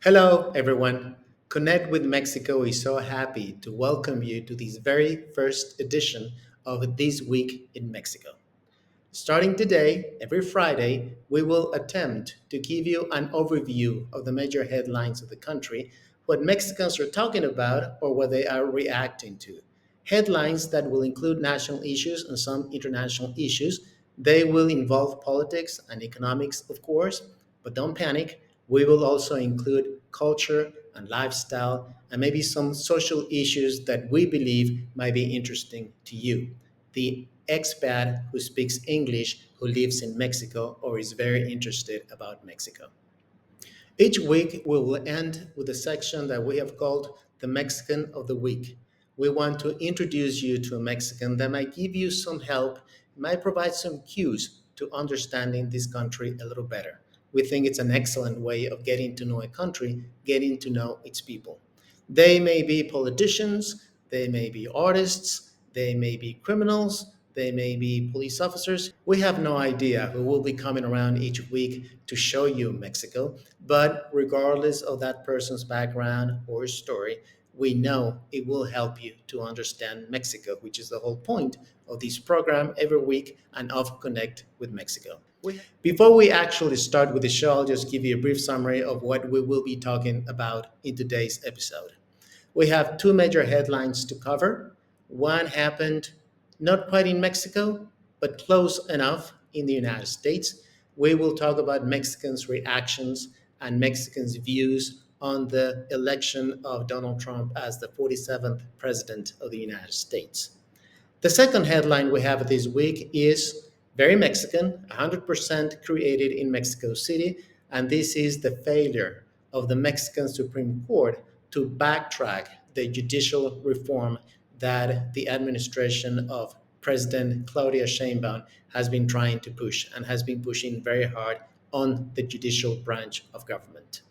Hello, everyone. Connect with Mexico is so happy to welcome you to this very first edition of This Week in Mexico. Starting today, every Friday, we will attempt to give you an overview of the major headlines of the country, what Mexicans are talking about, or what they are reacting to. Headlines that will include national issues and some international issues. They will involve politics and economics, of course, but don't panic. We will also include culture and lifestyle and maybe some social issues that we believe might be interesting to you, the expat who speaks English who lives in Mexico or is very interested about Mexico. Each week, we will end with a section that we have called the Mexican of the Week. We want to introduce you to a Mexican that might give you some help, might provide some cues to understanding this country a little better. We think it's an excellent way of getting to know a country, getting to know its people. They may be politicians, they may be artists, they may be criminals, they may be police officers. We have no idea who will be coming around each week to show you Mexico, but regardless of that person's background or story, we know it will help you to understand Mexico, which is the whole point of this program every week and of Connect with Mexico. Before we actually start with the show, I'll just give you a brief summary of what we will be talking about in today's episode. We have two major headlines to cover. One happened not quite in Mexico, but close enough in the United States. We will talk about Mexicans' reactions and Mexicans' views on the election of Donald Trump as the 47th President of the United States. The second headline we have this week is very Mexican, 100% created in Mexico City, and this is the failure of the Mexican Supreme Court to backtrack the judicial reform that the administration of President Claudia Sheinbaum has been trying to push and has been pushing very hard on the judicial branch of government.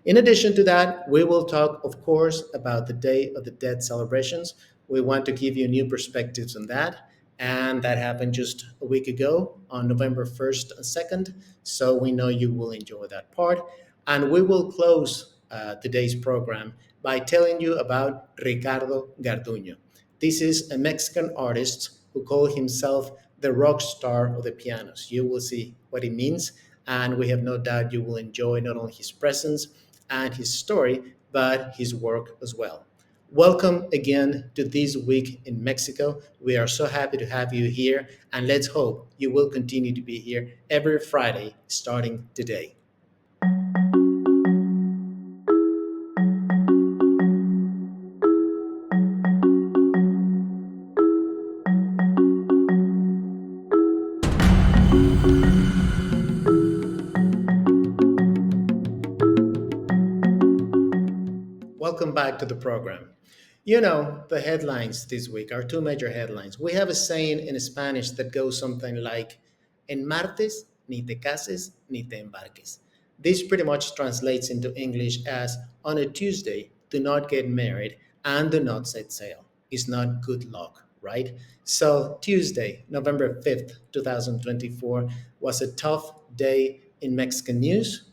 In addition to that, we will talk, of course, about the Day of the Dead celebrations. We want to give you new perspectives on that. And that happened just a week ago on November 1st and 2nd. So we know you will enjoy that part. And we will close today's program by telling you about Ricardo Garduño. This is a Mexican artist who called himself the rock star of the pianos. You will see what it means. And we have no doubt you will enjoy not only his presence and his story, but his work as well. Welcome again to This Week in Mexico. We are so happy to have you here, and let's hope you will continue to be here every Friday starting today. Welcome back to the program. You know, the headlines this week are two major headlines. We have a saying in Spanish that goes something like, En martes, ni te cases, ni te embarques. This pretty much translates into English as, on a Tuesday, do not get married and do not set sail. It's not good luck, right? So, Tuesday, November 5th, 2024, was a tough day in Mexican news.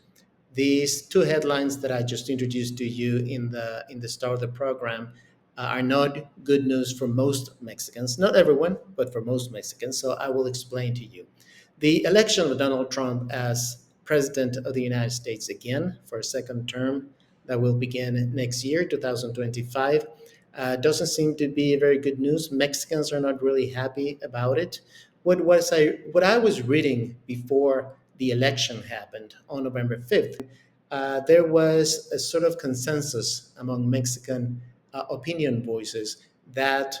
These two headlines that I just introduced to you in the start of the program are not good news for most Mexicans. Not everyone, but for most Mexicans. So I will explain to you. The election of Donald Trump as president of the United States again for a second term that will begin next year, 2025, doesn't seem to be very good news. Mexicans are not really happy about it. What I was reading before the election happened on November 5th, there was a sort of consensus among Mexican opinion voices that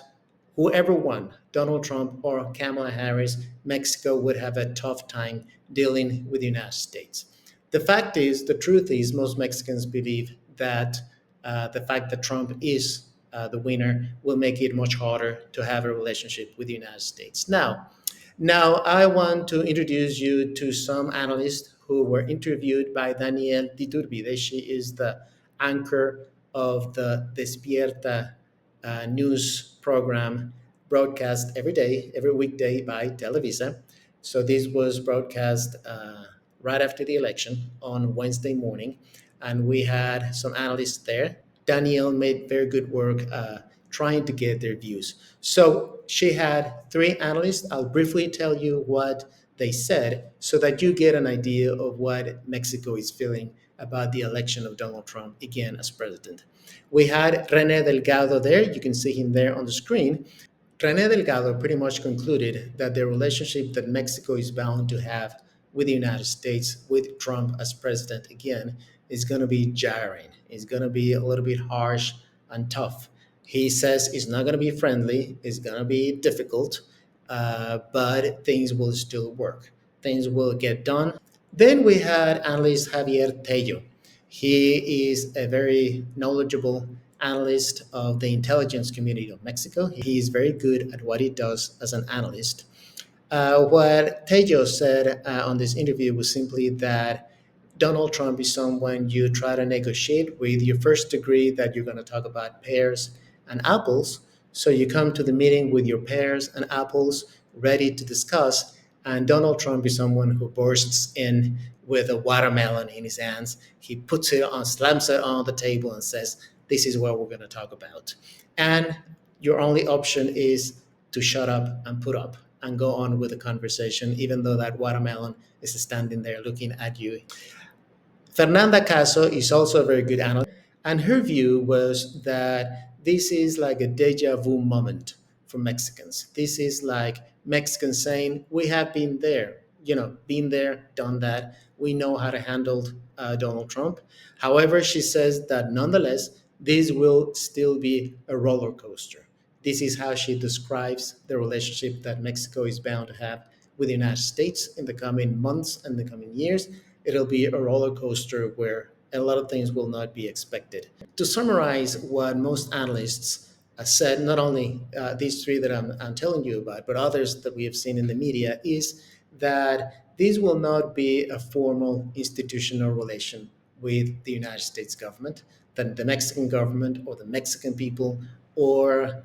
whoever won, Donald Trump or Kamala Harris, Mexico would have a tough time dealing with the United States. The truth is, most Mexicans believe that the fact that Trump is the winner will make it much harder to have a relationship with the United States. Now, I want to introduce you to some analysts who were interviewed by Danielle Diturbide. She is the anchor of the Despierta news program broadcast every day, every weekday by Televisa. So this was broadcast right after the election on Wednesday morning. and we had some analysts there. Danielle made very good work trying to get their views. So she had three analysts. I'll briefly tell you what they said so that you get an idea of what Mexico is feeling about the election of Donald Trump again as president. We had Rene Delgado there. You can see him there on the screen. Rene Delgado pretty much concluded that the relationship that Mexico is bound to have with the United States, with Trump as president again, is going to be jarring. It's going to be a little bit harsh and tough. He says it's not going to be friendly, it's going to be difficult, but things will still work. Things will get done. Then we had analyst Javier Tello. He is a very knowledgeable analyst of the intelligence community of Mexico. He is very good at what he does as an analyst. What Tejo said on this interview was simply that Donald Trump is someone you try to negotiate with. You first agree that you're going to talk about pears and apples. So you come to the meeting with your pears and apples ready to discuss. And Donald Trump is someone who bursts in with a watermelon in his hands. He puts it on, slams it on the table, and says, "This is what we're going to talk about." And your only option is to shut up and put up and go on with the conversation, even though that watermelon is standing there looking at you. Fernanda Caso is also a very good analyst, and her view was that this is like a deja vu moment for Mexicans. This is like Mexicans saying, "We have been there, been there, done that. We know how to handle Donald Trump." However, she says that nonetheless, this will still be a roller coaster. This is how she describes the relationship that Mexico is bound to have with the United States in the coming months and the coming years. It'll be a roller coaster where a lot of things will not be expected. To summarize what most analysts said, not only these three that I'm telling you about, but others that we have seen in the media, is that this will not be a formal institutional relation with the United States government, that the Mexican government or the Mexican people or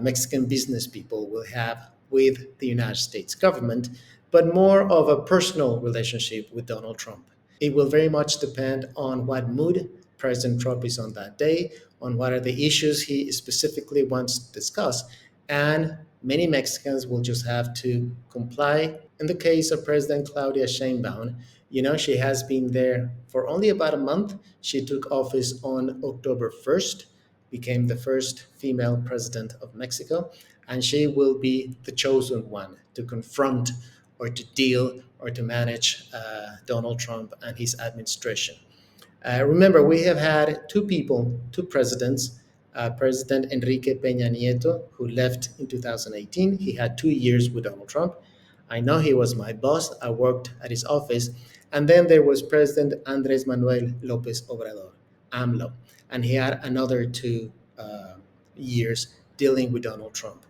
Mexican business people will have with the United States government, but more of a personal relationship with Donald Trump. It will very much depend on what mood President Trump is on that day, on what are the issues he specifically wants to discuss, and many Mexicans will just have to comply. In the case of President Claudia Sheinbaum, she has been there for only about a month. She took office on October 1st, became the first female president of Mexico, and she will be the chosen one to confront or to deal or to manage Donald Trump and his administration. Remember, we have had two people, two presidents. President Enrique Peña Nieto, who left in 2018. He had 2 years with Donald Trump. I know he was my boss. I worked at his office. And then there was President Andres Manuel Lopez Obrador, AMLO, and he had another 2 years dealing with Donald Trump.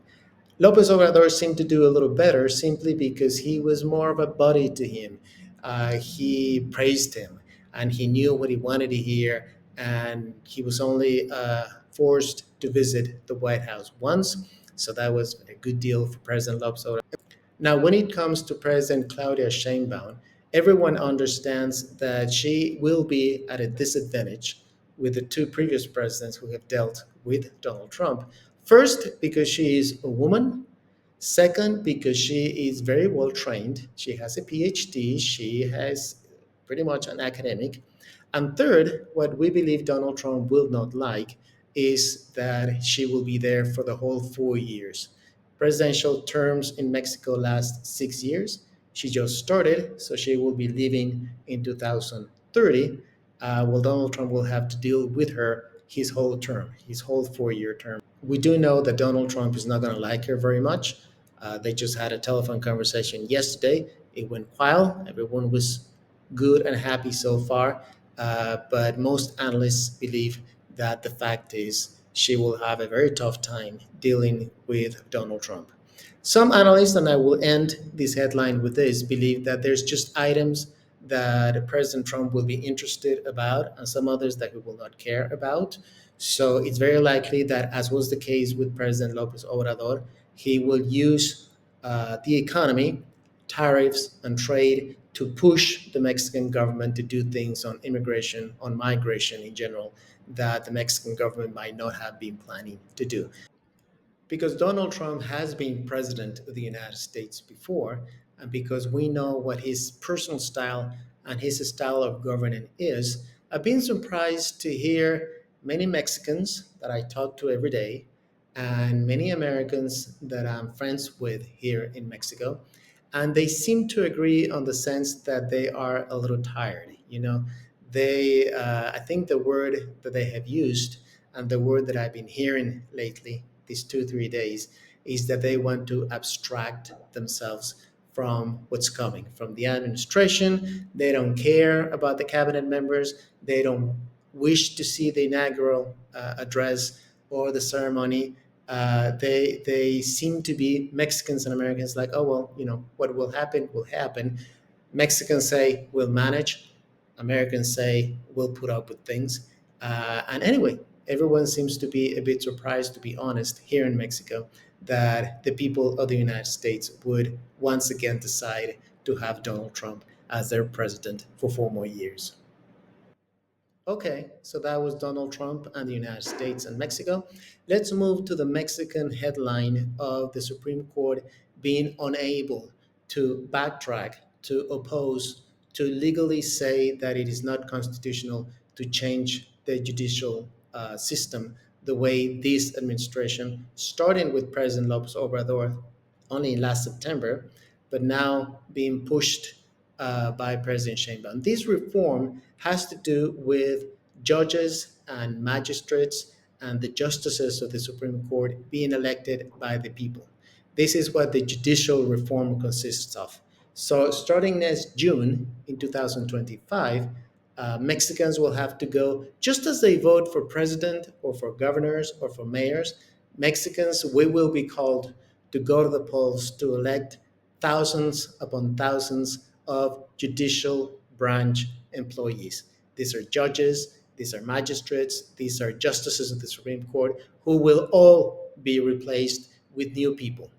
Lopez Obrador seemed to do a little better simply because he was more of a buddy to him. He praised him and he knew what he wanted to hear, and he was only forced to visit the White House once. So that was a good deal for President Lopez Obrador. Now, when it comes to President Claudia Sheinbaum, everyone understands that she will be at a disadvantage with the two previous presidents who have dealt with Donald Trump. First, because she is a woman. Second, because she is very well trained. She has a PhD. She has pretty much an academic. And third, what we believe Donald Trump will not like is that she will be there for the whole 4 years. Presidential terms in Mexico last 6 years. She just started, so she will be leaving in 2030. Well, Donald Trump will have to deal with her his whole term, his whole 4 year term. We do know that Donald Trump is not going to like her very much. They just had a telephone conversation yesterday. It went well. Everyone was good and happy so far. But most analysts believe that the fact is she will have a very tough time dealing with Donald Trump. Some analysts, and I will end this headline with this, believe that there's just items that President Trump will be interested about and some others that he will not care about. So it's very likely that, as was the case with President Lopez Obrador, he will use the economy tariffs and trade to push the Mexican government to do things on immigration, on migration in general, that the Mexican government might not have been planning to do. Because Donald Trump has been president of the United States before, and because we know what his personal style and his style of governing is, I've been surprised to hear many Mexicans that I talk to every day and many Americans that I'm friends with here in Mexico. And they seem to agree on the sense that they are a little tired. I think the word that they have used and the word that I've been hearing lately, these 2, 3 days, is that they want to abstract themselves from what's coming from the administration. They don't care about the cabinet members. They don't wish to see the inaugural address or the ceremony. They seem to be Mexicans and Americans like, oh well, what will happen. Mexicans say we'll manage. Americans say we'll put up with things. And anyway, everyone seems to be a bit surprised, to be honest, here in Mexico, that the people of the United States would once again decide to have Donald Trump as their president for 4 more years. Okay, so that was Donald Trump and the United States and Mexico. Let's move to the Mexican headline of the Supreme Court being unable to backtrack, to oppose, to legally say that it is not constitutional to change the judicial system the way this administration, starting with President Lopez Obrador only last September, but now being pushed by President Sheinbaum. This reform has to do with judges and magistrates and the justices of the Supreme Court being elected by the people. This is what the judicial reform consists of. So, starting next June in 2025, Mexicans will have to go, just as they vote for president or for governors or for mayors, Mexicans, we will be called to go to the polls to elect thousands upon thousands of judicial branch employees. These are judges, these are magistrates, these are justices of the Supreme Court who will all be replaced with new people.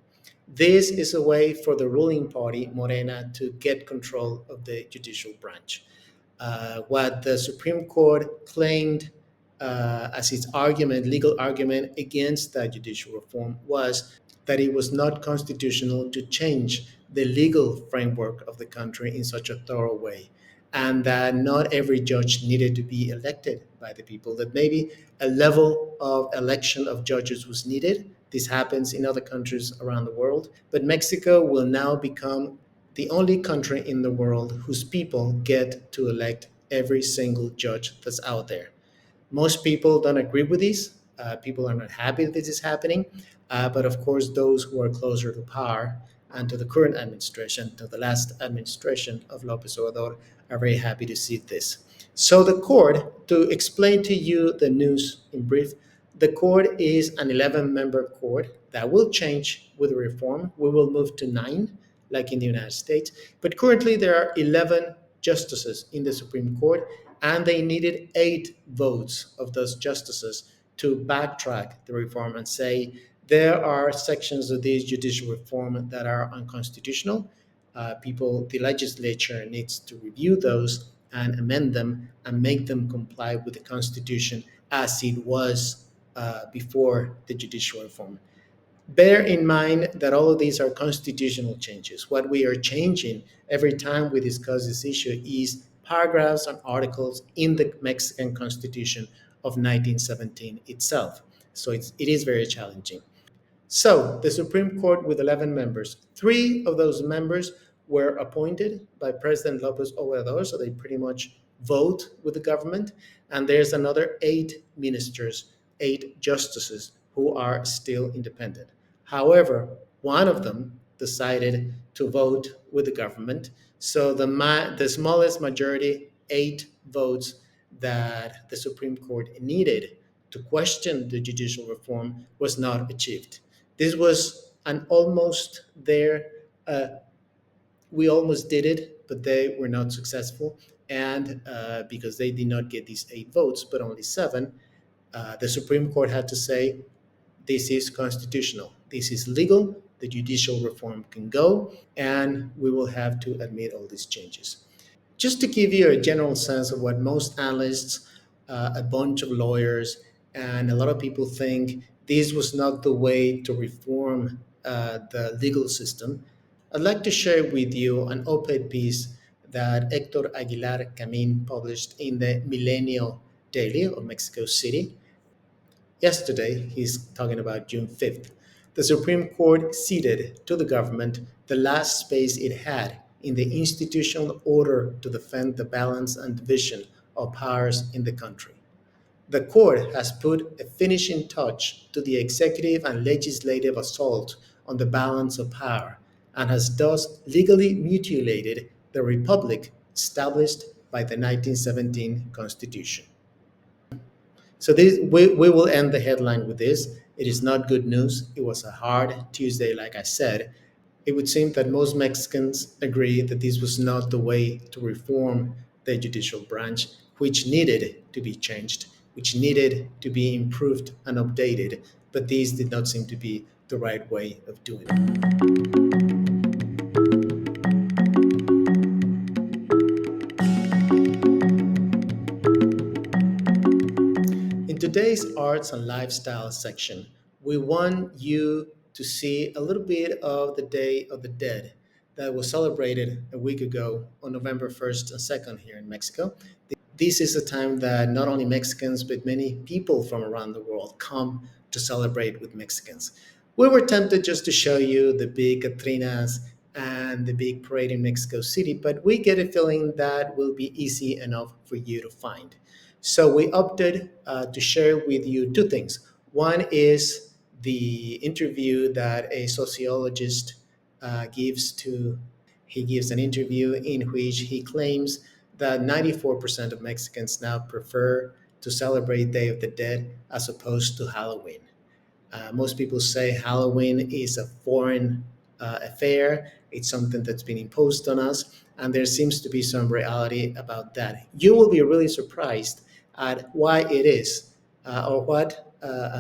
This is a way for the ruling party, Morena, to get control of the judicial branch. What the Supreme Court claimed as its argument, legal argument against that judicial reform, was that it was not constitutional to change the legal framework of the country in such a thorough way, and that not every judge needed to be elected by the people, that maybe a level of election of judges was needed. This happens in other countries around the world, but Mexico will now become the only country in the world whose people get to elect every single judge that's out there. Most people don't agree with this. People are not happy that this is happening. But of course, those who are closer to power and to the current administration, to the last administration of Lopez Obrador, are very happy to see this. So the court, to explain to you the news in brief, the court is an 11-member court that will change with the reform. We will move to 9, like in the United States. But currently, there are 11 justices in the Supreme Court, and they needed 8 votes of those justices to backtrack the reform and say there are sections of this judicial reform that are unconstitutional. The legislature needs to review those and amend them and make them comply with the Constitution as it was before the judicial reform. Bear in mind that all of these are constitutional changes. What we are changing every time we discuss this issue is paragraphs and articles in the Mexican Constitution of 1917 itself. So it is very challenging. So, the Supreme Court with 11 members, 3 of those members were appointed by President Lopez Obrador, so they pretty much vote with the government. And there's another 8 ministers, 8 justices who are still independent. However, one of them decided to vote with the government. So, the smallest majority, 8 votes, that the Supreme Court needed to question the judicial reform was not achieved. This was an almost there. We almost did it, but they were not successful. And because they did not get these 8 votes, but only 7, the Supreme Court had to say this is constitutional, this is legal, the judicial reform can go, and we will have to admit all these changes. Just to give you a general sense of what most analysts, a bunch of lawyers, and a lot of people think this was not the way to reform the legal system, I'd like to share with you an op-ed piece that Hector Aguilar Camin published in the Millennial Daily of Mexico City. Yesterday, he's talking about June 5th. The Supreme Court ceded to the government the last space it had in the institutional order to defend the balance and division of powers in the country. The court has put a finishing touch to the executive and legislative assault on the balance of power and has thus legally mutilated the republic established by the 1917 Constitution. So we will end the headline with this. It is not good news. It was a hard Tuesday, like I said. It would seem that most Mexicans agree that this was not the way to reform the judicial branch, which needed to be changed, which needed to be improved and updated, but this did not seem to be the right way of doing it. In today's arts and lifestyle section, we want you to see a little bit of the Day of the Dead that was celebrated a week ago on November 1st and 2nd here in Mexico. This is a time that not only Mexicans, but many people from around the world come to celebrate with Mexicans. We were tempted just to show you the big Catrinas and the big parade in Mexico City, but we get a feeling that will be easy enough for you to find. So we opted to share with you two things. One is the interview that a sociologist gives to he gives an interview in which he claims that 94% of Mexicans now prefer to celebrate Day of the Dead as opposed to Halloween. Most people say Halloween is a foreign affair. It's something that's been imposed on us, and there seems to be some reality about that. You will be really surprised at why it is, or what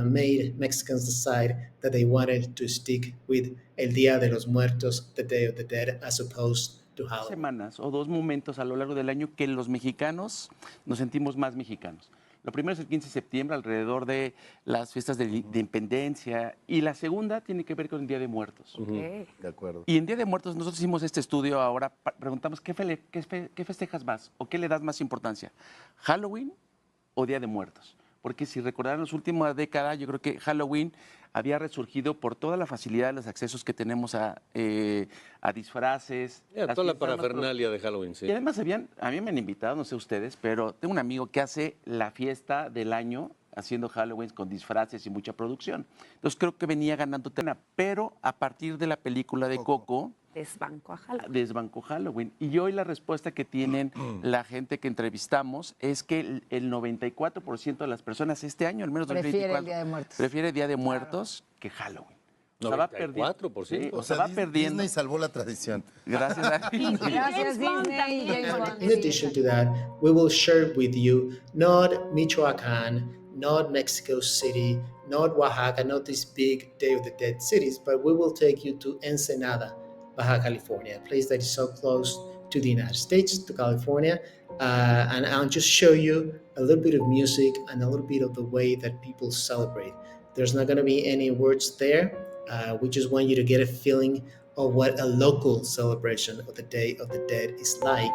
made Mexicans decide that they wanted to stick with El Día de los Muertos, the Day of the Dead, as opposed to Halloween. Semanas o dos momentos a lo largo del año que los mexicanos nos sentimos más mexicanos. Lo primero es el 15 de septiembre, alrededor de las fiestas de independencia, y la segunda tiene que ver con el Día de Muertos. De acuerdo. Y en Día de Muertos nosotros hicimos este estudio ahora, preguntamos ¿qué festejas más o qué le das más importancia? ¿Halloween o Día de Muertos? Porque si recordaran las últimas décadas, yo creo que Halloween había resurgido por toda la facilidad de los accesos que tenemos a disfraces. Toda la parafernalia de Halloween, sí. Y además a mí me han invitado, no sé ustedes, pero tengo un amigo que hace la fiesta del año haciendo Halloween con disfraces y mucha producción. Entonces creo que venía ganando tema, pero a partir de la película de Coco desbancó Halloween. Y hoy la respuesta que tienen la gente que entrevistamos es que el 94% de las personas este año, al menos prefiere el Día de Muertos. Prefiere Día de Muertos que Halloween. O sea, va perdiendo. 4%. Sí, o sea, va perdiendo. Disney salvó la tradición. Gracias a Disney. Gracias, Disney. James Bond. In addition to that, we will share with you not Michoacan, not Mexico City, not Oaxaca, not these big Day of the Dead cities, but we will take you to Ensenada, Baja California, a place that is so close to the United States, to California. And I'll just show you a little bit of music and a little bit of the way that people celebrate. There's not going to be any words there. We just want you to get a feeling of what a local celebration of the Day of the Dead is like.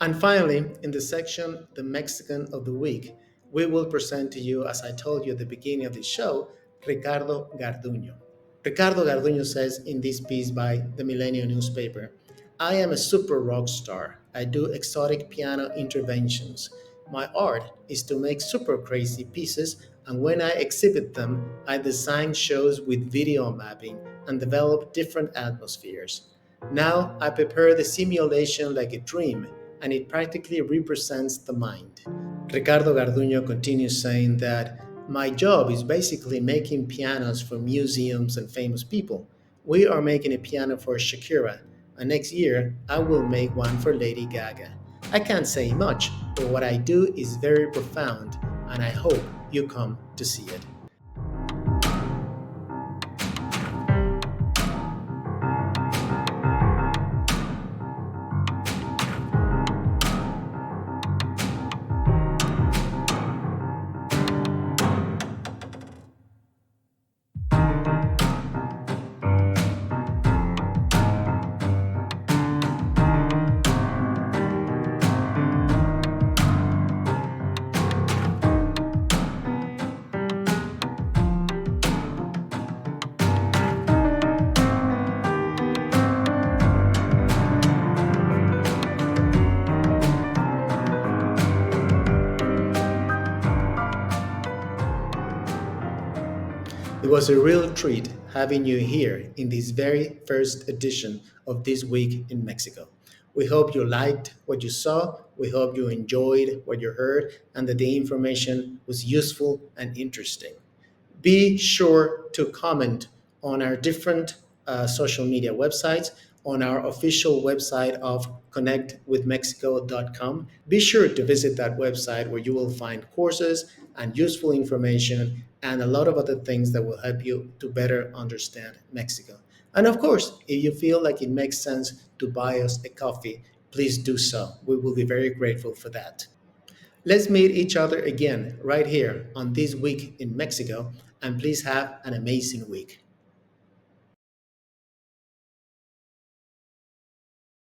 And finally, in the section, The Mexican of the Week, we will present to you, as I told you at the beginning of the show, Ricardo Garduño. Ricardo Garduño says in this piece by the Millennial newspaper, I am a super rock star. I do exotic piano interventions. My art is to make super crazy pieces, and when I exhibit them, I design shows with video mapping and develop different atmospheres. Now I prepare the simulation like a dream, and it practically represents the mind. Ricardo Garduño continues saying that my job is basically making pianos for museums and famous people. We are making a piano for Shakira, and next year I will make one for Lady Gaga. I can't say much, but what I do is very profound, and I hope you come to see it. It was a real treat having you here in this very first edition of This Week in Mexico. We hope you liked what you saw, we hope you enjoyed what you heard, and that the information was useful and interesting. Be sure to comment on our different social media websites, on our official website of connectwithmexico.com. Be sure to visit that website where you will find courses and useful information and a lot of other things that will help you to better understand Mexico. And of course, if you feel like it makes sense to buy us a coffee, please do so. We will be very grateful for that. Let's meet each other again right here on This Week in Mexico, and please have an amazing week.